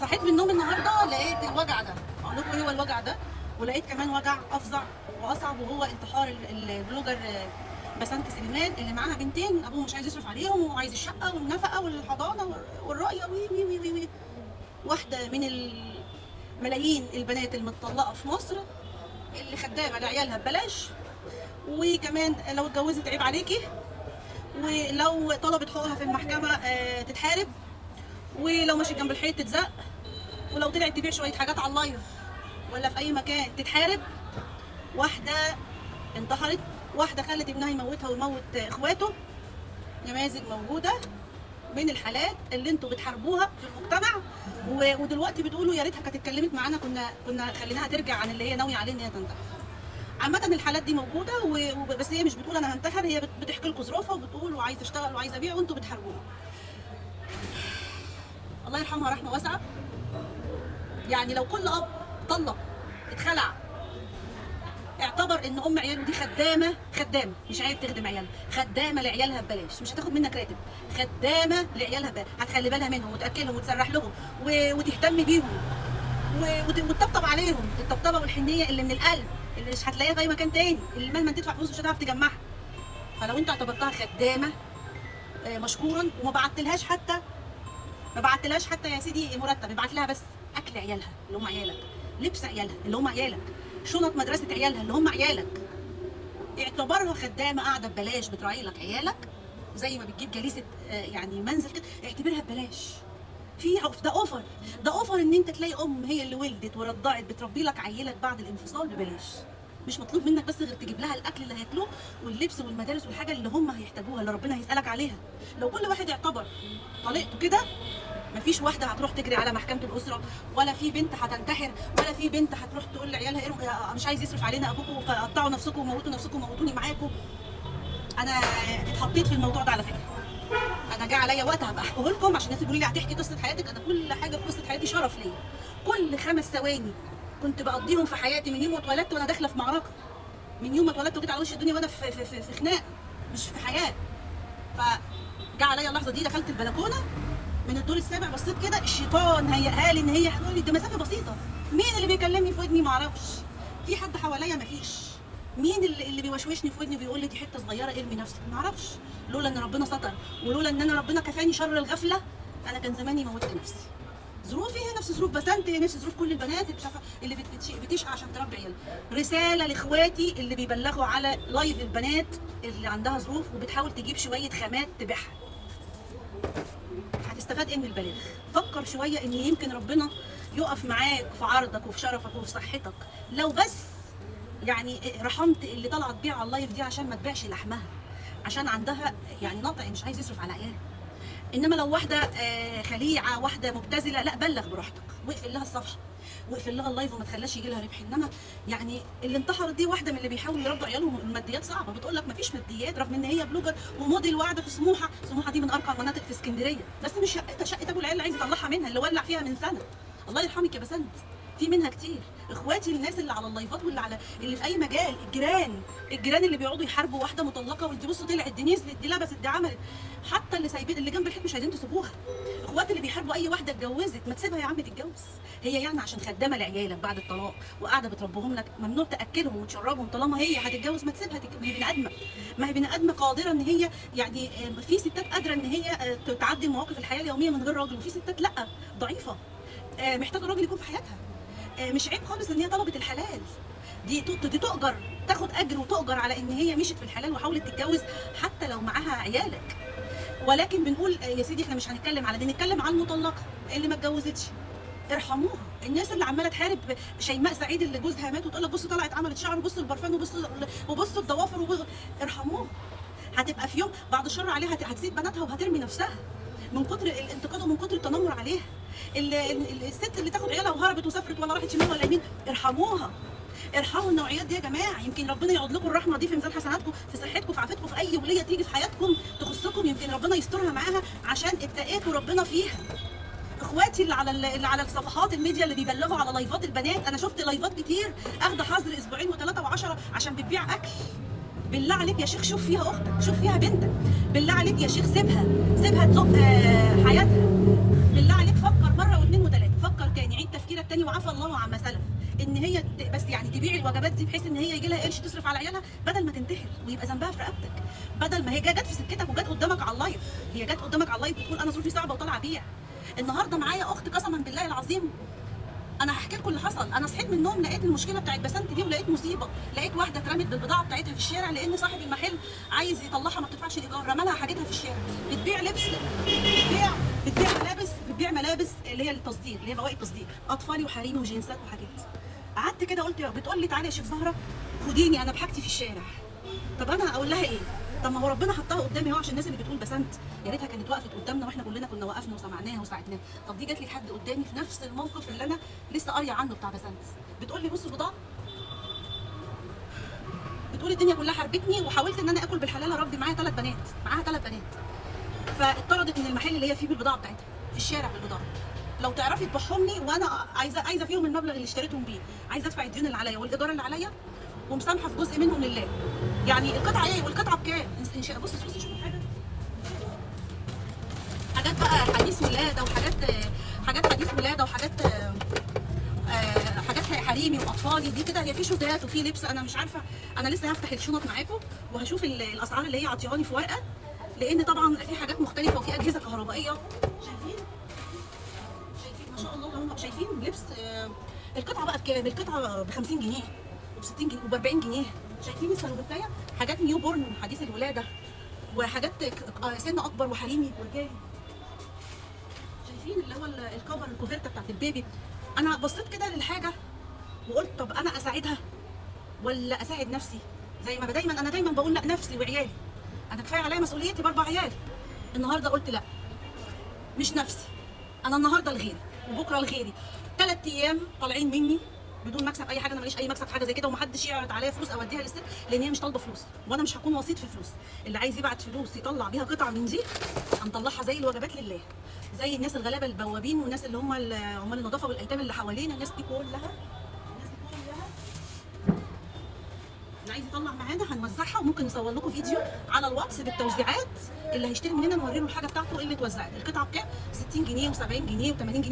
صحيت من النوم النهارده لقيت الوجع ده، اقول لكم ايه هو الوجع ده؟ ولقيت كمان وجع افظع واصعب، وهو انتحار البلوجر بسنت سليمان اللي معاها بنتين ابوه مش عايز يصرف عليهم وعايز الشقه والنفقه والحضانه والرؤيه وي وي وي وي وي. واحده من الملايين البنات المتطلقه في مصر اللي خدامه لعيالها ببلاش، وكمان لو اتجوزت عيب عليكي، ولو طلبت حقوقها في المحكمه تتحارب، ولو مشيت جنب الحيط تتزق، ولو طلعت تبيع شويه حاجات على اللايف ولا في اي مكان تتحارب. واحده انتحرت، واحده خلت ابنها يموتها ويموت اخواته. نماذج موجوده من الحالات اللي انتوا بتحاربوها في المجتمع، ودلوقتي بتقولوا يا ريتها كانت اتكلمت معانا، كنا خليناها ترجع عن اللي هي ناويه عليه ان هي تنتحر. عامة الحالات دي موجودة بس هي مش بتقول انا هنتحر، هي بتحكي لكم ظروفها وبتقول وعايزه اشتغل وعايزه ابيع وانتوا بتحاربوها. الله يرحمها رحمة واسعة. يعني لو كل اب طلق اتخلع اعتبر ان ام عياله دي خدامه مش عيب تخدم عيالها، خدامه لعيالها ببلاش، مش هتاخد منك راتب، خدامه لعيالها ببلاش، هتخلي بالها منهم وتاكلهم وتسرح لهم وتهتم بيهم وتطبطب عليهم الطبطبه والحنيه اللي من القلب، اللي مش هتلاقيها في اي مكان تاني، اللي مهما تدفع فلوس مش هتعرف تجمعها. فلو انت اعتبرتها خدامه مشكورا، وما بعتلهاش حتى يا سيدي مرتب، ابعت لها بس اكل عيالها اللي هم عيالك، لبس عيالها اللي هم عيالك، شنط مدرسه عيالها اللي هم عيالك. اعتبرها خدامه قاعده ببلاش بتراعي لك عيالك، زي ما بتجيب جليسه يعني منزل كده، اعتبرها ببلاش. ده اوفر ان انت تلاقي ام هي اللي ولدت ورضعت بتربي لك عيالك بعد الانفصال ببلاش. مش مطلوب منك بس غير تجيب لها الاكل اللي هياكلوه واللبس والمدارس والحاجه اللي هم هيحتاجوها، اللي ربنا هيسالك عليها. لو كل واحد يعتبر طليقته كده، مفيش واحده هتروح تجري على محكمه الاسره، ولا في بنت هتنتحر، ولا في بنت هتروح تقول لعيالها ايه مش عايز يصرف علينا ابوكم فقطعوا نفسكم وموتوا نفسكم وموتوني معاكم. انا اتحطيت في الموضوع ده على فكره. انا جه عليا وقت هبقى احكيه لكم عشان الناس يقولوا لي هتحكي قصه حياتك. انا كل حاجه في قصه حياتي شرف ليا. كل 5 ثواني كنت بقضيهم في حياتي من يوم ما اتولدت وانا داخله في معركه، من يوم ما اتولدت وجيت على وش الدنيا وانا في خناق مش في حياه. فجه عليا اللحظه دي، دخلت البلكونه من الدور السابع، بصيت كده الشيطان هيئها لي ان هي هتقول لي دي مسافه بسيطه. مين اللي بيكلمني في ودني؟ معرفش. في حد حواليا؟ مفيش. مين اللي بيوشوشني في ودني وبيقول لي دي حته صغيره ارمي نفسك؟ معرفش. لولا ان ربنا ستر، ولولا ان انا ربنا كفاني شر الغفله، انا كان زماني موتت نفسي. ظروفي هي نفس ظروف بسنت، هي نفس ظروف كل البنات اللي بتشقى عشان تربي عيالها. رساله لاخواتي اللي بيبلغوا على لايف البنات اللي عندها ظروف وبتحاول تجيب شويه خامات تبيعها، هتستفاد ايه من البلاغ؟ فكر شويه ان يمكن ربنا يقف معاك في عرضك وفي شرفك وفي صحتك، لو بس يعني رحمت اللي طالعه تبيع على اللايف دي عشان ما تبيعش لحمها، عشان عندها يعني نطع مش عايز يصرف على عيالها. انما لو واحده خليعه، واحده مبتذله، لا بلغ براحتك واقفل لها الصفحه واقفل لها اللايف وما تخليهاش يجي لها ربح. انما يعني اللي انتحرت دي واحده من اللي بيحاولوا يربوا عيالهم، الماديات صعبه، بتقول لك مفيش ماديات رغم ان هي بلوجر وموديل وقاعده في سموحه دي من ارقى المناطق في اسكندريه، بس مش شقتها، شقه ابو العيال اللي عايز يطلعها منها، اللي ولع فيها من سنه. الله يرحمك يا بسنت، في منها كتير. اخواتي الناس اللي على اللايفات اللي في اي مجال، الجيران اللي بيقعدوا يحاربوا واحده مطلقه، وانت بصوا طلعت دي نزلت دي لبست دي عملت، حتى اللي سايبين اللي جنب الحيط مش عايزين تسيبوها. اخواتي اللي بيحاربوا اي واحده اتجوزت، ما تسيبها يا عم تتجوز. هي يعني عشان خدامه لعيالك بعد الطلاق وقاعده بتربهم لك، ممنوع تاكلهم وتشربهم؟ طالما هي هتتجوز ما تسيبها ما هي بني ادمه، ما هي بني ادمه قادره ان هي يعني في ستات قادره ان هي تعدي مواقف الحياه اليوميه من غير راجل، وفي ستات لا، ضعيفه محتاجه راجل يكون في حياتها. مش عيب خالص ان هي طلبت الحلال، دي تؤجر، تاخد اجر وتؤجر على ان هي مشت في الحلال وحاولت تتجوز حتى لو معاها عيالك. ولكن بنقول يا سيدي احنا مش هنتكلم على دي، نتكلم على المطلقه اللي ما اتجوزتش، ارحموها. الناس اللي عماله تحارب شيماء سعيد اللي جوزها مات وتقول لك بصوا طلعت عملت شعر، وبصوا البرفان، وبصوا الضوافر، ارحموها. هتبقى في يوم بعد الشر عليها هتسيب بناتها وهترمي نفسها من كتر الانتقاد ومن كتر التنمر عليها. الست اللي تاخد عيالها وهربت وسافرت ولا راحت شمال ولا يمين، ارحموها. ارحموا النوعيات دي يا جماعه، يمكن ربنا يعود لكم الرحمه دي في ميزان حسناتكم، في صحتكم، في عافيتكم، في اي وليه تيجي في حياتكم تخصكم، يمكن ربنا يسترها معاها عشان اتقيتوا ربنا فيها. اخواتي اللي على الصفحات الميديا اللي بيبلغوا على لايفات البنات، انا شفت لايفات كتير اخده حظر اسبوعين و3 و10 عشان بتبيع اكل. بالله عليك يا شيخ شوف فيها اختك، شوف فيها بنتك، بالله عليك يا شيخ سيبها تزق حياتها. بالله عليك فكر مره واثنين وثلاثه، فكر عفى الله عما سلف، ان هي بس يعني تبيع الوجبات دي بحيث ان هي يجي لها قرش تصرف على عيالها بدل ما تنتحر ويبقى ذنبها في رقبتك، بدل ما هي جت في سكتك وجت قدامك على اللايف، هي جت قدامك على اللايف بتقول انا ظروفي صعبه وطالعه ابيع. النهارده معايا اخت قسما بالله العظيم، انا هحكي لكم اللي حصل. انا صحيت من النوم لقيت المشكله بتاعت بسنت دي، ولقيت مصيبه، لقيت واحده اترمت بالبضاعه بتاعتها في الشارع لان صاحب المحل عايز يطلعها ما بتدفعش الايجار، رمى لها حاجتها في الشارع. بتبيع لبس، بتبيع ملابس اللي هي التصدير، اللي هي بواقي التصدير، اطفالي وحريمي وجنسات وحاجات. قعدت كده قلت، بتقول لي تعالي يا شيخ زهره خديني انا بحاجتي في الشارع. طب انا اقول لها ايه؟ طب ما هو ربنا حطها قدامي اهو عشان الناس اللي بتقول بسنت يا ريتها كانت وقفت قدامنا واحنا كلنا كنا وقفنا وسمعناها وساعدناها. طب دي جات لي لحد قدامي في نفس الموقف اللي انا لسه قاريه عنه بتاع بسنت، بتقول لي بص البضاعه، بتقول الدنيا كلها حربتني وحاولت ان انا اكل بالحلال اربي معاها 3 بنات، معاها 3 بنات، فاضطردت من المحل اللي هي فيه بالبضاعه بتاعتها في الشارع بالبضاعه. لو تعرفي تبيعهم لي وانا عايزه فيهم المبلغ اللي اشتريتهم بيه، عايزه ادفع الديون اللي عليا والايجار اللي عليا ومسامحه في جزء منهم لله. يعني القطعه ايه والقطعه بكام؟ بص شوفوا حاجات بقى حديث ولاده حاجات حديث ولاده حاجات حريمي واطفالي دي كده. هي في شوزات وفي لبس، انا مش عارفه، انا لسه هفتح الشنط معاكم وهشوف الاسعار اللي هي عطيهاني في ورقه، لان طبعا في حاجات مختلفه وفي اجهزه كهربائيه. شايفين ما شاء الله، هم شايفين لبس. القطعه بقى بكام؟ القطعه ب 50 جنيه وب 60 جنيه وب 40 جنيه. شايفين السلوبتايه؟ حاجات نيو بورن حديث الولاده، وحاجات سن اكبر وحريمي ورجالي. شايفين اللي هو الكفر الكوفرته بتاعت البيبي. انا بصيت كده للحاجه وقلت طب انا اساعدها ولا اساعد نفسي؟ زي ما انا دايما بقول لا، نفسي وعيالي، انا كفايه عليا مسؤوليتي ب4 عيال. النهارده قلت لا، مش نفسي، انا النهارده لغيري وبكره لغيري. 3 ايام طالعين مني بدون مكسب اي حاجه، انا ماليش اي مكسب حاجه زي كده، ومحدش يعرض عليا فلوس او اديها للست لان هي مش طالبه فلوس، وانا مش هكون وسيط في فلوس. اللي عايز يبعت فلوس يطلع بيها قطعه من دي هنطلعها زي الوجبات لله، زي الناس الغلابه البوابين والناس اللي هم عمال النظافه والايتام اللي حوالينا. الناس دي كلها اللي عايز يطلع معانا هنوزعها، وممكن نصور لكم فيديو على الواتس بالتوزيعات. اللي هيشتري مننا نوري له الحاجه بتاعته اللي اتوزعت. القطعه بكام؟ 60 جنيه و70 جنيه و80 جنيه.